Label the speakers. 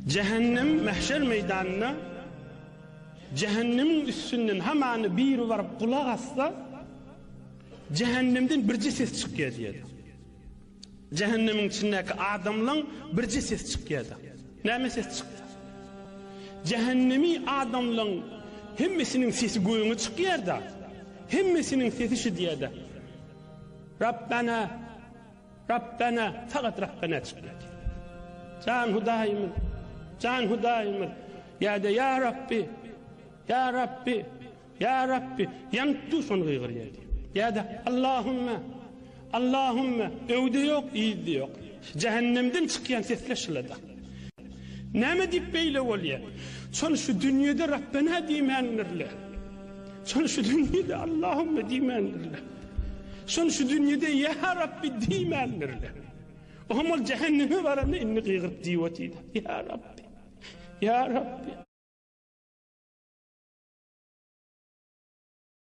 Speaker 1: Cehennem mahşer meydanına cehennemin üstünden hemen bir varıp kulak asla cehennemden bir ses çıkıyor diyordu. Cehennemin içindeki adamların bir ses çıkıyor. Ne ses çıktı? Cehennemi adamların hemmesinin sesi göğüne çıkıyor da hemmesinin sesi şu diyordu. Rabbena, Rabbena, fakat Rabbena çıkıyor. Can Hudayımın, Can Hudayımın, ya da ya Rabbi, ya Rabbi, ya Rabbi, yanıttı son gıygır ya da Allahümme, Allahümme, evde yok, iyide yok. Cehennemden çıkan sesler şılada. Neme deyip beyle oluyor? Sonra şu dünyada Rabbena diyemenlerle. Sonra şu dünyada Allahümme diyemenlerle. Sonra şu dünyada ya Rabbi diyemenlerle. O zaman cehenneme varana inni gıygır diyordu. Ya Rabbi, ya Rabbi.